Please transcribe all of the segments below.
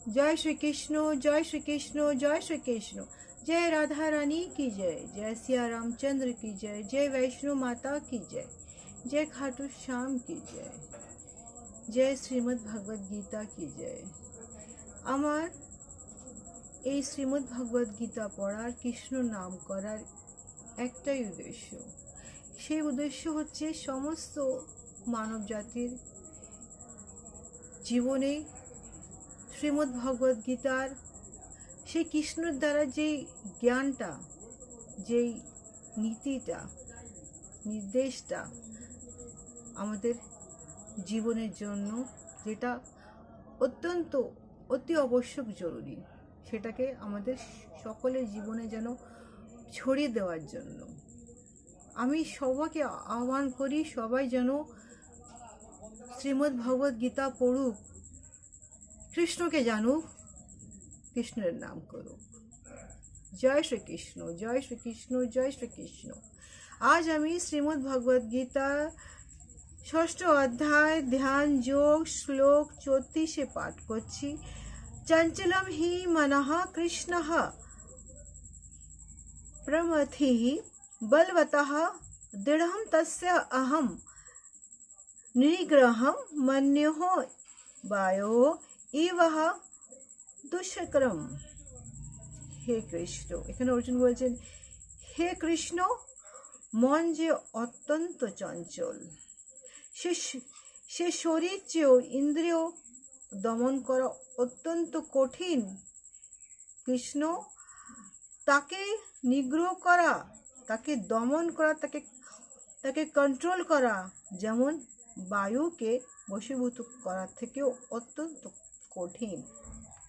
जय श्री कृष्ण, जय श्री कृष्ण, जय श्री कृष्ण। जय राधा रानी की जय, जय सिया रामचंद्र की जय, जय वैष्णो माता की जय, जय खाटू श्याम की जय, जय श्रीमद् भगवद गीता की जय। আমার এই শ্রীমদ্ ভগবদ গীতা পড়ার, কৃষ্ণ নাম করার একটাই উদ্দেশ্য। সেই উদ্দেশ্য হচ্ছে সমস্ত মানব জাতির জীবনে শ্রীমদ্ ভগবদ গীতার সেই কৃষ্ণর দ্বারা যেই জ্ঞানটা, যেই নীতিটা, নির্দেশটা আমাদের জীবনের জন্য যেটা অত্যন্ত অতি আবশ্যক জরুরি, সেটাকে আমাদের সকলের জীবনে যেন ছড়িয়ে দেওয়ার জন্য আমি সবাইকে আহ্বান করি, সবাই যেন শ্রীমদ্ ভগবদ গীতা পড়ুক, কৃষ্ণকে জানুক, কৃষ্ণের নাম করুক। জয় শ্রীকৃষ্ণ, জয় শ্রীকৃষ্ণ, জয় শ্রীকৃষ্ণ। আজ আমি শ্রীমদ্ ভগবদ গীতা ৬ষ্ঠ অধ্যায় ধ্যান যোগ শ্লোক ৩৪ পাঠ করছি। চঞ্চলম হি মনঃ কৃষ্ণঃ প্রমথিঃ বলবতঃ দৃঢ়ং তস্য অহং নিগ্রহং মন্যুঃ বায়ো ইব দুষ্করম। হে কৃষ্ণ, এখানে অর্জুন বলছেন, হে কৃষ্ণ, মন যে অত্যন্ত চঞ্চল, সে শরীর চেয়েও ইন্দ্রিয় দমন করা অত্যন্ত কঠিন। কৃষ্ণ, তাকে নিগ্রহ করা, তাকে দমন করা, তাকে কন্ট্রোল করা যেমন বায়ুকে বশীভূত করার থেকেও অত্যন্ত কঠিন।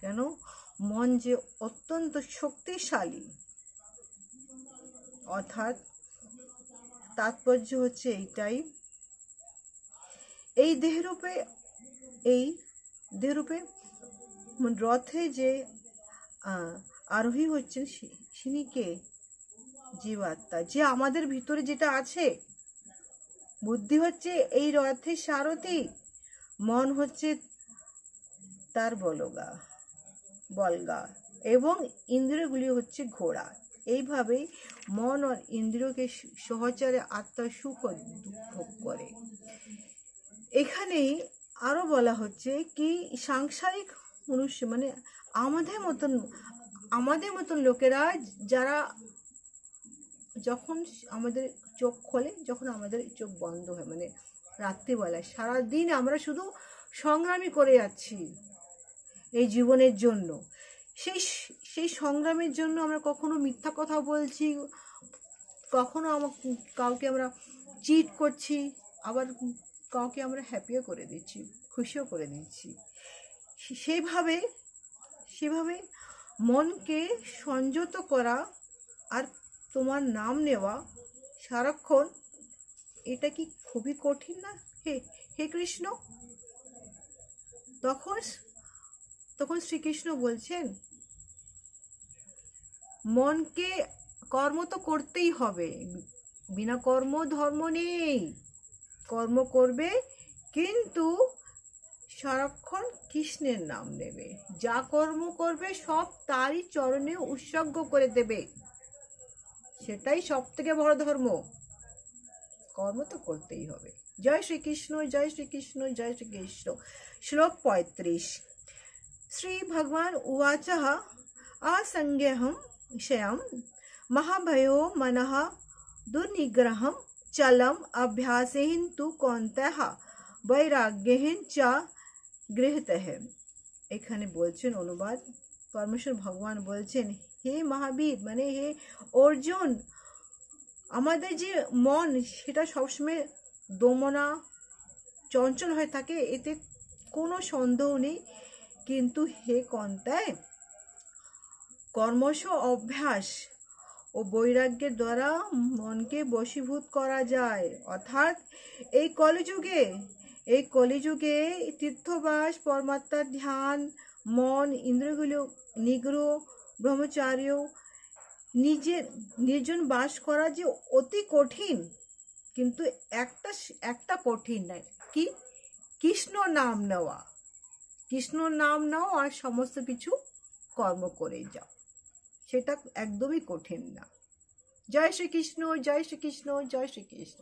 কেন? মন যে অত্যন্ত শক্তিশালী। অর্থাৎ তাৎপর্য হচ্ছে এইটাই, এই দেহরূপে রথে যে আরোহী হচ্ছেন তিনি কে? জীবাত্মা, যে আমাদের ভিতরে যেটা আছে। বুদ্ধি হচ্ছে এই রথের সারথি, মন হচ্ছে তার বলগা এবং ইন্দ্রিয়গুলি হচ্ছে ঘোড়া। এইভাবেই মন আর ইন্দ্রিয়কে সহচরে আত্মা সুখ ভোগ করে। এখানে আরো বলা হচ্ছে কি, সাংসারিক মনুষ্য মানে আমাদের মতন লোকেরা, যারা যখন আমাদের চোখ খোলে, যখন আমাদের চোখ বন্ধ হয়, মানে রাত্রিবেলায় সারাদিন আমরা শুধু সংগ্রামী করে যাচ্ছি এই জীবনের জন্য। সেই সংগ্রামের জন্য আমরা কখনো মিথ্যা কথা বলছি, কখনো কাউকে আমরা চিট করছি, আবার কাউকে আমরা হ্যাপিও করে দিচ্ছি, খুশিও করে দিচ্ছি। সেভাবে মনকে সংযত করা আর তোমার নাম নেওয়া সারাক্ষণ, এটা কি খুবই কঠিন না? হে কৃষ্ণ। তখন শ্রীকৃষ্ণ বলছেন, মনকে কর্ম তো করতেই হবে, বিনা কর্ম ধর্ম নেই। কর্ম করবে, কিন্তু সারাক্ষণ কৃষ্ণের নাম নেবে। যা কর্ম করবে সব তারই চরণে উৎসর্গ করে দেবে, সেটাই সব থেকে বড় ধর্ম। কর্ম তো করতেই হবে। জয় শ্রীকৃষ্ণ, জয় শ্রীকৃষ্ণ, জয় শ্রীকৃষ্ণ। শ্লোক ৩৫। শ্রী ভগবান উবাচঃ असंज्ञहं क्षयं महाभयो मनः दुर्निग्रहं चलम अभ्यासेन तु कौन्तेय বৈরাগ্যেন চ গৃহীতঃ। এখানে বলছেন অনুবাদ, পরমেশ্বর ভগবান বলছেন, হে মহাবীর মানে হে অর্জুন, আমাদের যে মন সেটা সবসময় দমনা চঞ্চল হয়ে থাকে, এতে কোনো সন্দেহ নেই। কিন্তু হে কৌন্তেয়, কর্মশ অভ্যাস ও বৈরাগ্যের দ্বারা মনকে বশীভূত করা যায়। অর্থাৎ এই কলিযুগে তীর্থবাস, পরমাত্মার ধ্যান, মন ইন্দ্রিয়গুলো নিগ্রহ, ব্রহ্মচার্য, নির্জন বাস করা যে অতি কঠিন। কিন্তু একটা কঠিন নয়, কি? কৃষ্ণ নাম নেওয়া। কৃষ্ণর নাম নাও আর সমস্ত কিছু কর্ম করে যাও, সেটা একদমই কঠিন না। জয় শ্রীকৃষ্ণ, জয় শ্রীকৃষ্ণ, জয় শ্রীকৃষ্ণ।